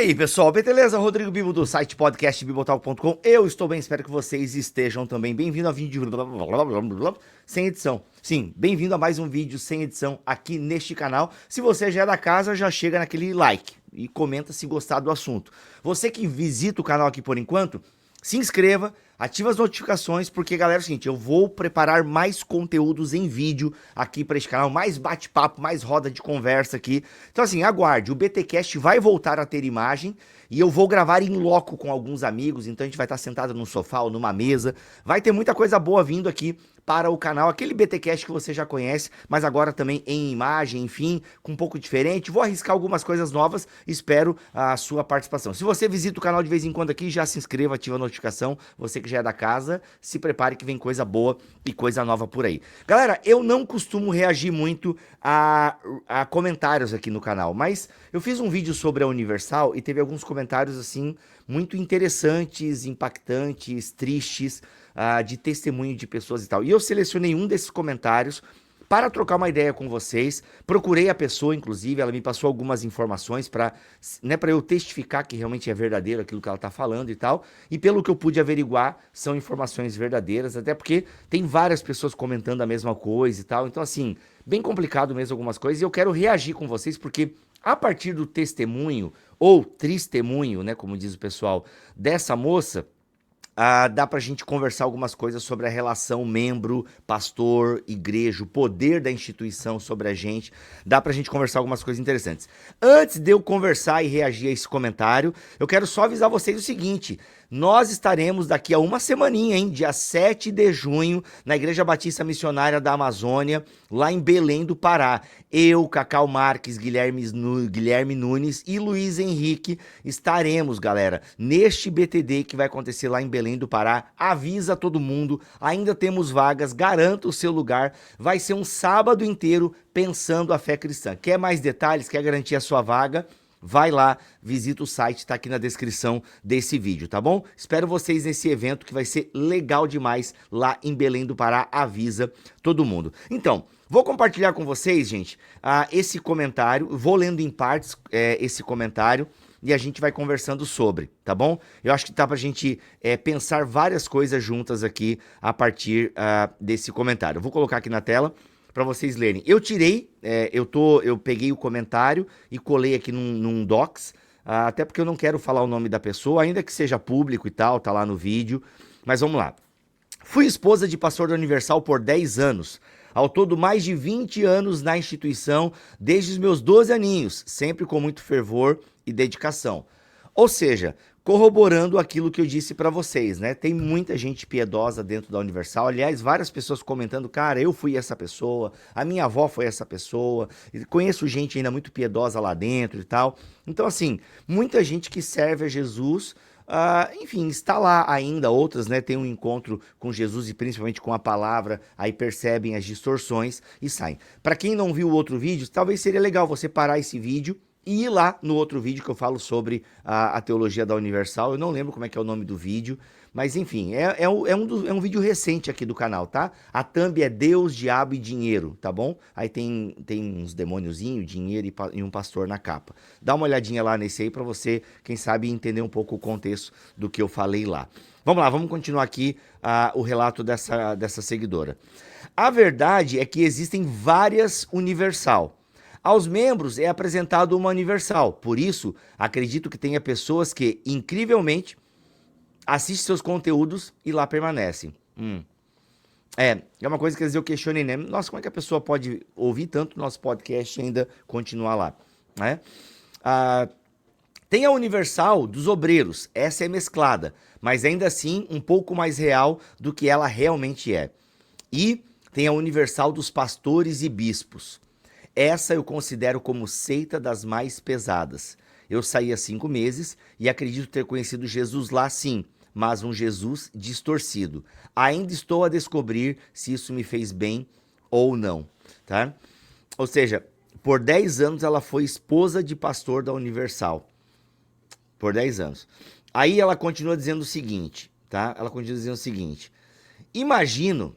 aí, pessoal, beleza? Rodrigo Bibo do site podcastbibotalk.com. Eu estou bem, espero que vocês estejam também. Bem-vindo a vídeo sem edição. Sim, bem-vindo a mais um vídeo sem edição aqui neste canal. Se você já é da casa, já chega naquele like e comenta se gostar do assunto. Você que visita o canal aqui por enquanto, se inscreva, ativa as notificações, porque, galera, é o seguinte, eu vou preparar mais conteúdos em vídeo aqui para este canal, mais bate-papo, mais roda de conversa aqui. Então, assim, aguarde, o BTcast vai voltar a ter imagem e eu vou gravar em loco com alguns amigos, então a gente vai estar sentado num sofá ou numa mesa, vai ter muita coisa boa vindo aqui para o canal, aquele BTcast que você já conhece, mas agora também em imagem, enfim, com um pouco diferente. Vou arriscar algumas coisas novas, espero a sua participação. Se você visita o canal de vez em quando aqui, já se inscreva, ativa a notificação. Você que já é da casa, se prepare que vem coisa boa e coisa nova por aí. Galera, eu não costumo reagir muito a comentários aqui no canal, mas eu fiz um vídeo sobre a Universal e teve alguns comentários assim muito interessantes, impactantes, tristes, de testemunho de pessoas e tal. E eu selecionei um desses comentários para trocar uma ideia com vocês. Procurei a pessoa, inclusive, ela me passou algumas informações para eu testificar que realmente é verdadeiro aquilo que ela está falando e tal. E pelo que eu pude averiguar, são informações verdadeiras, até porque tem várias pessoas comentando a mesma coisa e tal. Então, assim, bem complicado mesmo algumas coisas. E eu quero reagir com vocês, porque a partir do testemunho, ou tristemunho, né, como diz o pessoal, dessa moça, dá pra gente conversar algumas coisas sobre a relação membro, pastor, igreja, o poder da instituição sobre a gente. Dá pra gente conversar algumas coisas interessantes. Antes de eu conversar e reagir a esse comentário, eu quero só avisar vocês o seguinte: nós estaremos daqui a uma semaninha, hein, dia 7 de junho, na Igreja Batista Missionária da Amazônia, lá em Belém do Pará. Eu, Cacau Marques, Guilherme Nunes e Luiz Henrique estaremos, galera, neste BTD que vai acontecer lá em Belém do Pará. Avisa todo mundo, ainda temos vagas, garanta o seu lugar. Vai ser um sábado inteiro pensando a fé cristã. Quer mais detalhes? Quer garantir a sua vaga? Vai lá, visita o site, tá aqui na descrição desse vídeo, tá bom? Espero vocês nesse evento que vai ser legal demais lá em Belém do Pará, avisa todo mundo. Então, vou compartilhar com vocês, gente, esse comentário, vou lendo em partes esse comentário e a gente vai conversando sobre, tá bom? Eu acho que tá pra gente pensar várias coisas juntas aqui a partir desse comentário. Vou colocar aqui na tela para vocês lerem. Eu tirei, eu peguei o comentário e colei aqui num docs, até porque eu não quero falar o nome da pessoa, ainda que seja público e tal, tá lá no vídeo, mas vamos lá. Fui esposa de pastor da Universal por 10 anos, ao todo mais de 20 anos na instituição, desde os meus 12 aninhos, sempre com muito fervor e dedicação. Ou seja, corroborando aquilo que eu disse para vocês, né? Tem muita gente piedosa dentro da Universal. Aliás, várias pessoas comentando, cara, eu fui essa pessoa, a minha avó foi essa pessoa, conheço gente ainda muito piedosa lá dentro e tal. Então, assim, muita gente que serve a Jesus, enfim, está lá ainda. Outras, né, tem um encontro com Jesus e principalmente com a palavra, aí percebem as distorções e saem. Para quem não viu o outro vídeo, talvez seria legal você parar esse vídeo e ir lá no outro vídeo que eu falo sobre a teologia da Universal. Eu não lembro como é que é o nome do vídeo, mas enfim, é um vídeo recente aqui do canal, tá? A thumb é Deus, Diabo e Dinheiro, tá bom? Aí tem uns demôniozinhos, dinheiro e um pastor na capa. Dá uma olhadinha lá nesse aí pra você, quem sabe, entender um pouco o contexto do que eu falei lá. Vamos lá, vamos continuar aqui o relato dessa seguidora. A verdade é que existem várias Universal. Aos membros é apresentado uma Universal, por isso acredito que tenha pessoas que, incrivelmente, assistem seus conteúdos e lá permanecem. É uma coisa que às vezes eu questionei, né? Nossa, como é que a pessoa pode ouvir tanto nosso podcast e ainda continuar lá, né? Tem a Universal dos obreiros, essa é mesclada, mas ainda assim um pouco mais real do que ela realmente é. E tem a Universal dos pastores e bispos. Essa eu considero como seita das mais pesadas. Eu saí há 5 meses e acredito ter conhecido Jesus lá sim, mas um Jesus distorcido. Ainda estou a descobrir se isso me fez bem ou não, tá? Ou seja, por 10 anos ela foi esposa de pastor da Universal. Por 10 anos. Aí ela continua dizendo o seguinte, tá? Ela continua dizendo o seguinte: Imagino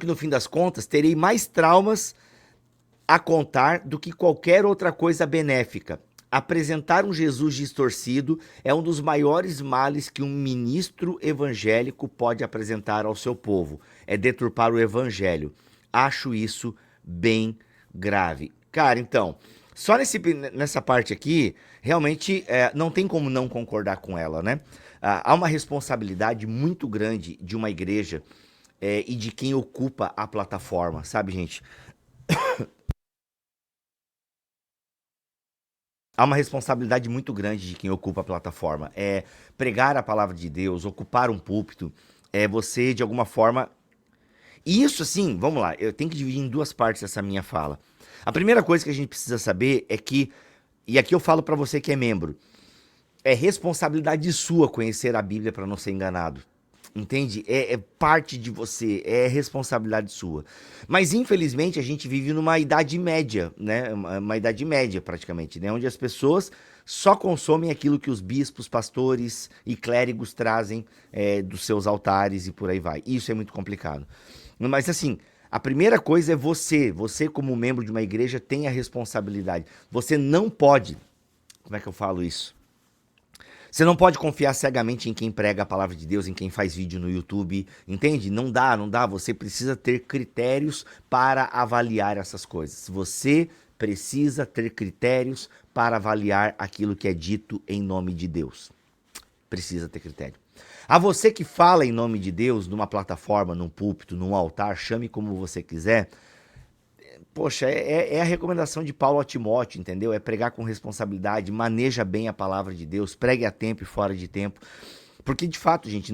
que no fim das contas terei mais traumas a contar do que qualquer outra coisa benéfica. Apresentar um Jesus distorcido é um dos maiores males que um ministro evangélico pode apresentar ao seu povo. É deturpar o evangelho. Acho isso bem grave. Cara, então, só nessa parte aqui, realmente não tem como não concordar com ela, né? Há uma responsabilidade muito grande de uma igreja e de quem ocupa a plataforma, sabe, gente? Há uma responsabilidade muito grande de quem ocupa a plataforma. É pregar a palavra de Deus, ocupar um púlpito, é você, de alguma forma. E isso, assim, vamos lá, eu tenho que dividir em duas partes essa minha fala. A primeira coisa que a gente precisa saber é que, e aqui eu falo para você que é membro, é responsabilidade sua conhecer a Bíblia para não ser enganado. Entende? É parte de você, é responsabilidade sua. Mas infelizmente a gente vive numa idade média, né? Uma idade média praticamente, né? Onde as pessoas só consomem aquilo que os bispos, pastores e clérigos trazem dos seus altares e por aí vai. Isso é muito complicado. Mas assim, a primeira coisa é você como membro de uma igreja tem a responsabilidade. Você não pode, como é que eu falo isso? Você não pode confiar cegamente em quem prega a palavra de Deus, em quem faz vídeo no YouTube, entende? Não dá, não dá. Você precisa ter critérios para avaliar essas coisas. Você precisa ter critérios para avaliar aquilo que é dito em nome de Deus. Precisa ter critério. A você que fala em nome de Deus, numa plataforma, num púlpito, num altar, chame como você quiser. Poxa, é a recomendação de Paulo a Timóteo, entendeu? É pregar com responsabilidade, maneja bem a palavra de Deus, pregue a tempo e fora de tempo. Porque, de fato, gente,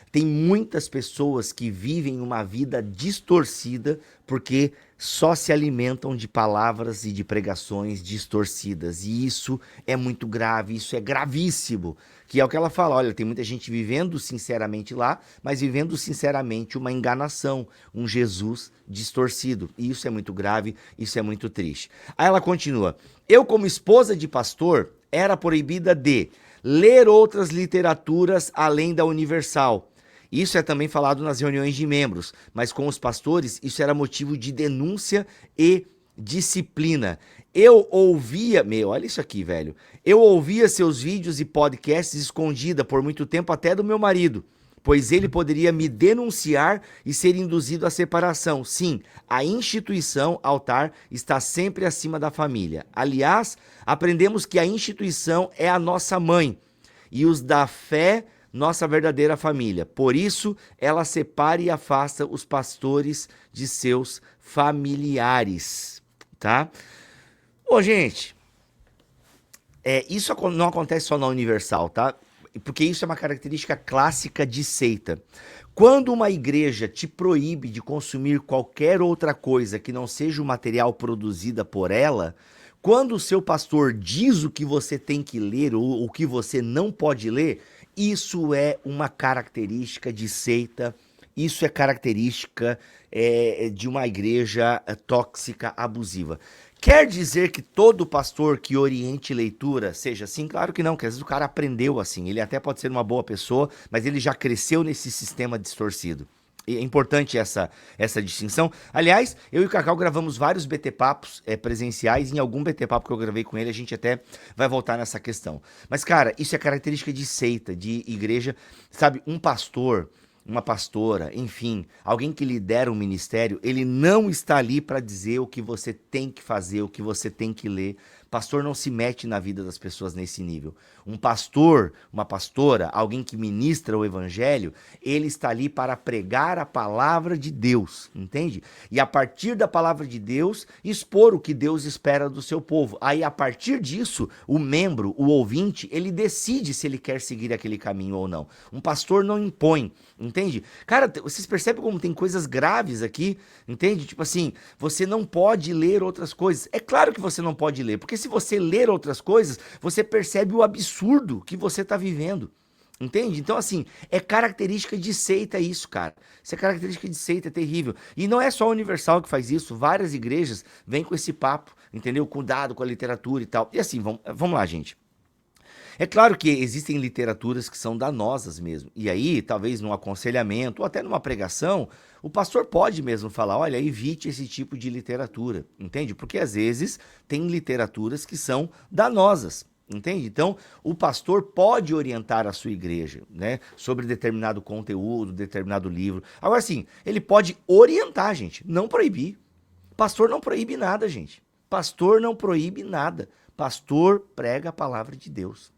tem muitas pessoas que vivem uma vida distorcida porque só se alimentam de palavras e de pregações distorcidas. E isso é muito grave, isso é gravíssimo. Que é o que ela fala, olha, tem muita gente vivendo sinceramente lá, mas vivendo sinceramente uma enganação, um Jesus distorcido. E isso é muito grave, isso é muito triste. Aí ela continua, eu como esposa de pastor, era proibida de ler outras literaturas além da universal. Isso é também falado nas reuniões de membros, mas com os pastores isso era motivo de denúncia e disciplina. Eu ouvia, olha isso aqui, velho. Eu ouvia seus vídeos e podcasts escondida por muito tempo até do meu marido, pois ele poderia me denunciar e ser induzido à separação. Sim, a instituição altar está sempre acima da família. Aliás, aprendemos que a instituição é a nossa mãe e os da fé, nossa verdadeira família. Por isso, ela separa e afasta os pastores de seus familiares, tá? Ô, gente, isso não acontece só na Universal, tá? Porque isso é uma característica clássica de seita. Quando uma igreja te proíbe de consumir qualquer outra coisa que não seja o material produzida por ela, quando o seu pastor diz o que você tem que ler ou o que você não pode ler, isso é uma característica de seita, isso é característica de uma igreja tóxica, abusiva. Quer dizer que todo pastor que oriente leitura seja assim? Claro que não, que às vezes o cara aprendeu assim. Ele até pode ser uma boa pessoa, mas ele já cresceu nesse sistema distorcido. É importante essa distinção. Aliás, eu e o Cacau gravamos vários BT Papos presenciais. Em algum BT Papo que eu gravei com ele, a gente até vai voltar nessa questão. Mas, cara, isso é característica de seita, de igreja. Sabe, um pastor, uma pastora, enfim, alguém que lidera um ministério, ele não está ali para dizer o que você tem que fazer, o que você tem que ler. Pastor não se mete na vida das pessoas nesse nível. Um pastor, uma pastora, alguém que ministra o evangelho, ele está ali para pregar a palavra de Deus, entende? E a partir da palavra de Deus, expor o que Deus espera do seu povo. Aí, a partir disso, o membro, o ouvinte, ele decide se ele quer seguir aquele caminho ou não. Um pastor não impõe, entende? Cara, vocês percebem como tem coisas graves aqui, entende? Tipo assim, você não pode ler outras coisas. É claro que você não pode ler, porque se você ler outras coisas, você percebe o absurdo que você está vivendo. Entende? Então, assim, é característica de seita isso, cara. Isso é característica de seita, é terrível. E não é só a Universal que faz isso, várias igrejas vêm com esse papo, entendeu? Cuidado com a literatura e tal. E assim, vamos lá, gente. É claro que existem literaturas que são danosas mesmo. E aí, talvez num aconselhamento ou até numa pregação, o pastor pode mesmo falar, olha, evite esse tipo de literatura, entende? Porque às vezes tem literaturas que são danosas. Entende? Então, o pastor pode orientar a sua igreja, né, sobre determinado conteúdo, determinado livro. Agora sim, ele pode orientar, gente, não proibir. Pastor não proíbe nada, gente. Pastor não proíbe nada. Pastor prega a palavra de Deus.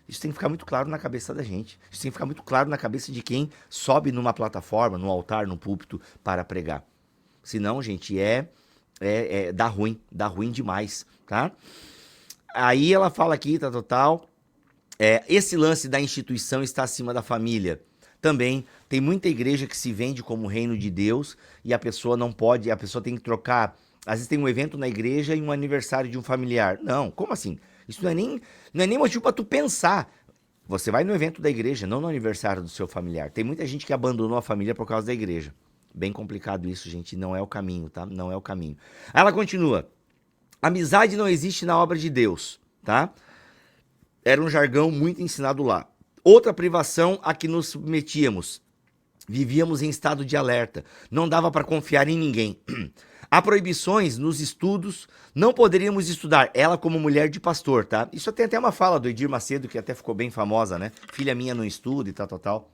Isso tem que ficar muito claro na cabeça da gente. Isso tem que ficar muito claro na cabeça de quem sobe numa plataforma, no altar, no púlpito para pregar. Senão, gente, dá ruim demais, tá? Aí ela fala aqui, total. Esse lance da instituição está acima da família. Também tem muita igreja que se vende como reino de Deus e a pessoa não pode, a pessoa tem que trocar. Às vezes tem um evento na igreja e um aniversário de um familiar. Não, como assim? Isso não é nem motivo para tu pensar. Você vai no evento da igreja, não no aniversário do seu familiar. Tem muita gente que abandonou a família por causa da igreja. Bem complicado isso, gente. Não é o caminho, tá? Não é o caminho. Aí ela continua. Amizade não existe na obra de Deus, tá? Era um jargão muito ensinado lá. Outra privação a que nos submetíamos. Vivíamos em estado de alerta. Não dava para confiar em ninguém. Há proibições nos estudos. Não poderíamos estudar. Ela como mulher de pastor, tá? Isso tem até uma fala do Edir Macedo, que até ficou bem famosa, né? Filha minha não estuda e tal.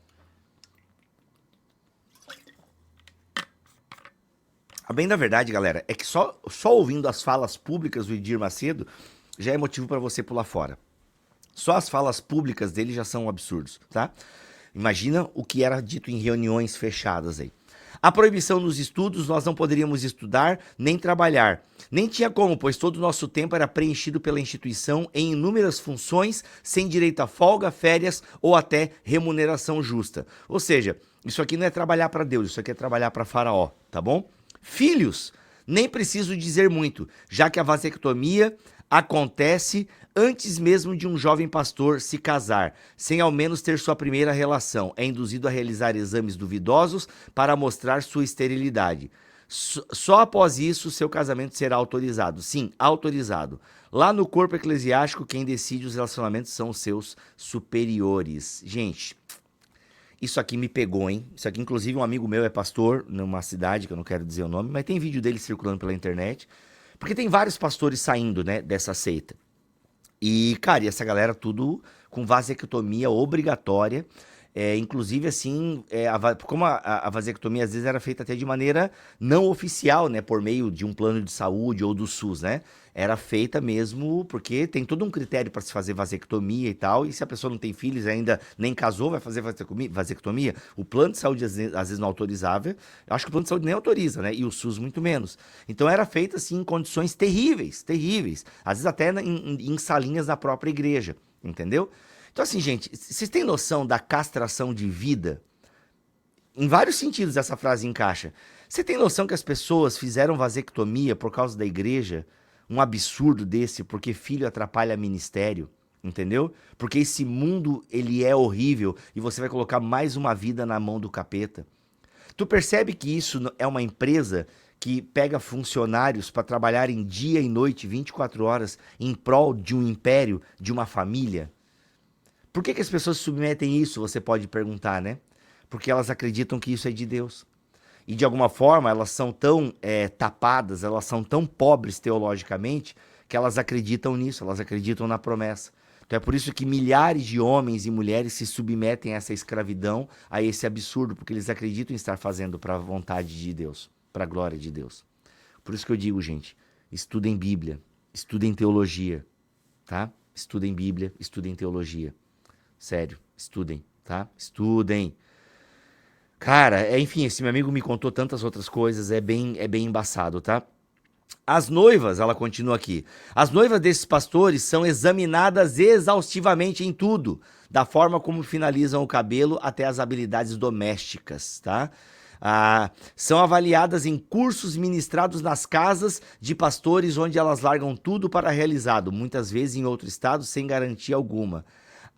A bem da verdade, galera, é que só ouvindo as falas públicas do Edir Macedo já é motivo para você pular fora. Só as falas públicas dele já são absurdos, tá? Imagina o que era dito em reuniões fechadas aí. A proibição nos estudos, nós não poderíamos estudar nem trabalhar. Nem tinha como, pois todo o nosso tempo era preenchido pela instituição em inúmeras funções, sem direito a folga, férias ou até remuneração justa. Ou seja, isso aqui não é trabalhar para Deus, isso aqui é trabalhar para Faraó, tá bom? Filhos, nem preciso dizer muito, já que a vasectomia acontece antes mesmo de um jovem pastor se casar, sem ao menos ter sua primeira relação. É induzido a realizar exames duvidosos para mostrar sua esterilidade. Só após isso, seu casamento será autorizado. Sim, autorizado. Lá no corpo eclesiástico, quem decide os relacionamentos são os seus superiores. Gente, isso aqui me pegou, hein? Isso aqui, inclusive, um amigo meu é pastor numa cidade, que eu não quero dizer o nome, mas tem vídeo dele circulando pela internet. Porque tem vários pastores saindo, né, dessa seita. E, cara, e essa galera tudo com vasectomia obrigatória. Inclusive, assim, como a vasectomia às vezes era feita até de maneira não oficial, né? Por meio de um plano de saúde ou do SUS, né? Era feita mesmo porque tem todo um critério para se fazer vasectomia e tal. E se a pessoa não tem filhos ainda nem casou, vai fazer vasectomia. O plano de saúde às vezes não autorizava. Eu acho que o plano de saúde nem autoriza, né? E o SUS muito menos. Então era feita assim em condições terríveis, terríveis. Às vezes até em salinhas da própria igreja, entendeu? Então assim, gente, vocês têm noção da castração de vida? Em vários sentidos essa frase encaixa. Você tem noção que as pessoas fizeram vasectomia por causa da igreja? Um absurdo desse, porque filho atrapalha ministério, entendeu? Porque esse mundo, ele é horrível e você vai colocar mais uma vida na mão do capeta. Tu percebe que isso é uma empresa que pega funcionários para trabalhar em dia e noite, 24 horas, em prol de um império, de uma família? Por que as pessoas submetem isso, você pode perguntar, né? Porque elas acreditam que isso é de Deus. E de alguma forma elas são tão tapadas, elas são tão pobres teologicamente, que elas acreditam nisso, elas acreditam na promessa. Então é por isso que milhares de homens e mulheres se submetem a essa escravidão, a esse absurdo, porque eles acreditam em estar fazendo para a vontade de Deus, para a glória de Deus. Por isso que eu digo, gente, estudem Bíblia, estudem teologia, tá? Estudem Bíblia, estudem teologia. Sério, estudem, tá? Estudem. Cara, enfim, esse meu amigo me contou tantas outras coisas, é bem embaçado, tá? As noivas, ela continua aqui, as noivas desses pastores são examinadas exaustivamente em tudo, da forma como finalizam o cabelo até as habilidades domésticas, tá? São avaliadas em cursos ministrados nas casas de pastores, onde elas largam tudo para realizado, muitas vezes em outro estado, sem garantia alguma.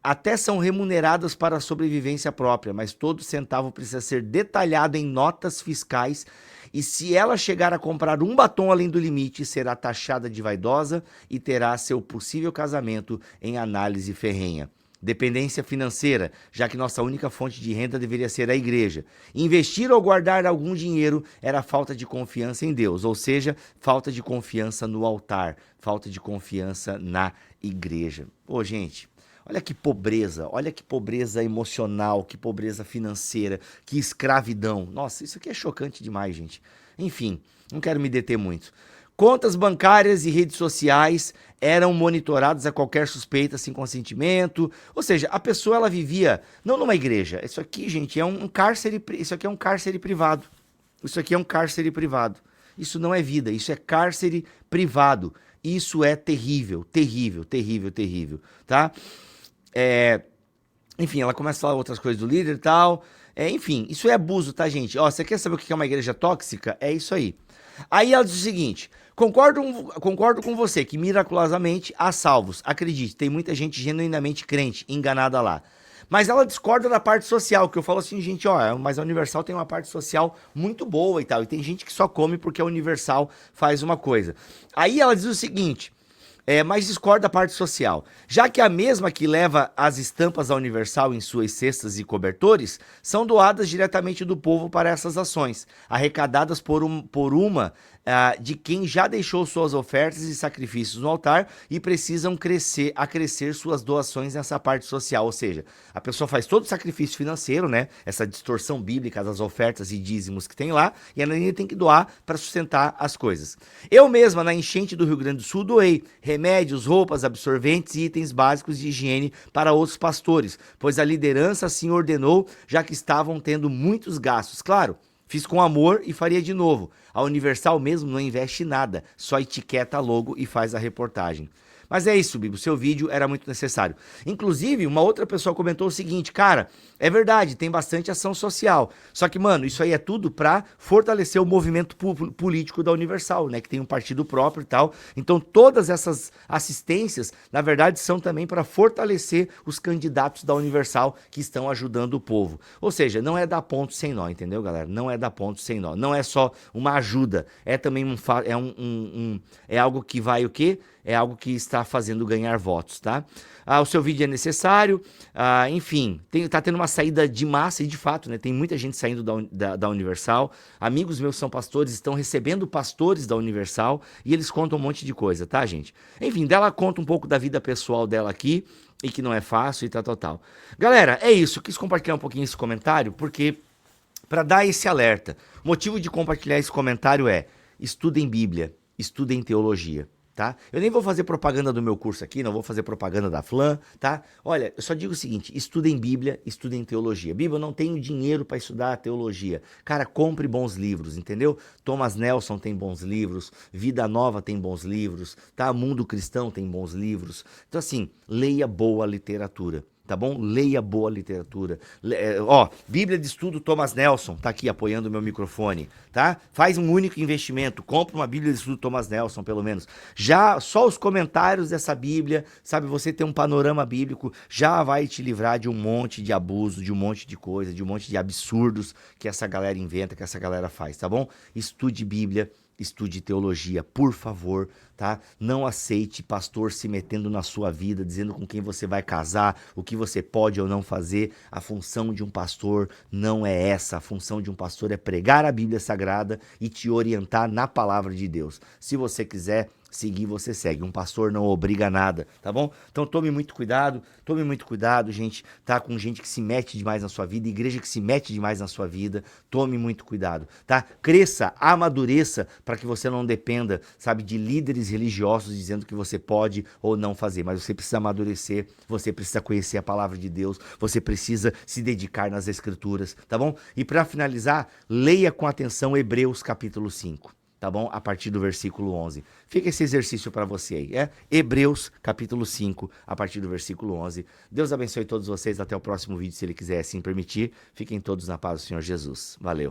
até são remuneradas para a sobrevivência própria, mas todo centavo precisa ser detalhado em notas fiscais e se ela chegar a comprar um batom além do limite, será taxada de vaidosa e terá seu possível casamento em análise ferrenha. Dependência financeira, já que nossa única fonte de renda deveria ser a igreja. Investir ou guardar algum dinheiro era falta de confiança em Deus, ou seja, falta de confiança no altar, falta de confiança na igreja. Ô, gente, olha que pobreza emocional, que pobreza financeira, que escravidão. Nossa, isso aqui é chocante demais, gente. Enfim, não quero me deter muito. Contas bancárias e redes sociais eram monitoradas a qualquer suspeita sem consentimento. Ou seja, a pessoa ela vivia não numa igreja. Isso aqui, gente, é um cárcere, isso aqui é um cárcere privado. Isso aqui é um cárcere privado. Isso não é vida, isso é cárcere privado. Isso é terrível, terrível, terrível, terrível, tá? Enfim, ela começa a falar outras coisas do líder e tal. Enfim, isso é abuso, tá, gente? Ó, você quer saber o que é uma igreja tóxica? É isso aí. Aí ela diz o seguinte: concordo com você que miraculosamente há salvos. Acredite, tem muita gente genuinamente crente, enganada lá. Mas ela discorda da parte social, que eu falo assim, gente, ó, mas a Universal tem uma parte social muito boa e tal. E tem gente que só come porque a Universal faz uma coisa. Aí ela diz o seguinte: mas discorda da parte social. Já que a mesma que leva as estampas da Universal em suas cestas e cobertores são doadas diretamente do povo para essas ações, arrecadadas por uma de quem já deixou suas ofertas e sacrifícios no altar e precisam crescer suas doações nessa parte social. Ou seja, a pessoa faz todo o sacrifício financeiro, né? Essa distorção bíblica das ofertas e dízimos que tem lá, e ela ainda tem que doar para sustentar as coisas. Eu mesma, na enchente do Rio Grande do Sul, doei remédios, roupas, absorventes e itens básicos de higiene para outros pastores, pois a liderança assim ordenou, já que estavam tendo muitos gastos. Claro, fiz com amor e faria de novo. A Universal mesmo não investe nada, só etiqueta logo e faz a reportagem. Mas é isso, Bibo, seu vídeo era muito necessário. Inclusive, uma outra pessoa comentou o seguinte: cara, é verdade, tem bastante ação social. Só que, mano, isso aí é tudo pra fortalecer o movimento político da Universal, né? Que tem um partido próprio e tal. Então, todas essas assistências, na verdade, são também para fortalecer os candidatos da Universal que estão ajudando o povo. Ou seja, não é dar ponto sem nó, entendeu, galera? Não é dar ponto sem nó. Não é só uma ajuda, é também é algo que vai o quê? É algo que está fazendo ganhar votos, tá? O seu vídeo é necessário, enfim, tá tendo uma saída de massa e de fato, né? Tem muita gente saindo da Universal. Amigos meus que são pastores estão recebendo pastores da Universal e eles contam um monte de coisa, tá, gente? Enfim, dela conta um pouco da vida pessoal dela aqui e que não é fácil e tal. Galera, é isso. Eu quis compartilhar um pouquinho esse comentário porque para dar esse alerta. O motivo de compartilhar esse comentário é: estudem Bíblia, estudem teologia. Tá? Eu nem vou fazer propaganda do meu curso aqui, não vou fazer propaganda da Flan, tá? Olha, eu só digo o seguinte: estudem Bíblia, estudem teologia. Bíblia, eu não tenho dinheiro para estudar teologia. Cara, compre bons livros, entendeu? Thomas Nelson tem bons livros, Vida Nova tem bons livros, tá? Mundo Cristão tem bons livros. Então, assim, leia boa literatura. Tá bom? Leia boa literatura. Bíblia de Estudo Thomas Nelson, tá aqui apoiando o meu microfone, tá? Faz um único investimento, compra uma Bíblia de Estudo Thomas Nelson, pelo menos. Já só os comentários dessa Bíblia, sabe, você ter um panorama bíblico, já vai te livrar de um monte de abuso, de um monte de coisa, de um monte de absurdos que essa galera inventa, que essa galera faz, tá bom? Estude Bíblia, estude teologia, por favor, tá? Não aceite pastor se metendo na sua vida, dizendo com quem você vai casar, o que você pode ou não fazer. A função de um pastor não é essa. A função de um pastor é pregar a Bíblia Sagrada e te orientar na palavra de Deus. Se você quiser seguir, você segue. Um pastor não obriga a nada, tá bom? Então tome muito cuidado, gente, tá? Com gente que se mete demais na sua vida, igreja que se mete demais na sua vida, tome muito cuidado, tá? Cresça, amadureça, para que você não dependa, sabe, de líderes religiosos dizendo que você pode ou não fazer, mas você precisa amadurecer, você precisa conhecer a palavra de Deus, você precisa se dedicar nas escrituras, tá bom? E para finalizar, leia com atenção Hebreus capítulo 5. Tá bom? A partir do versículo 11. Fica esse exercício para você aí, Hebreus, capítulo 5, a partir do versículo 11. Deus abençoe todos vocês. Até o próximo vídeo, se Ele quiser assim permitir. Fiquem todos na paz do Senhor Jesus. Valeu.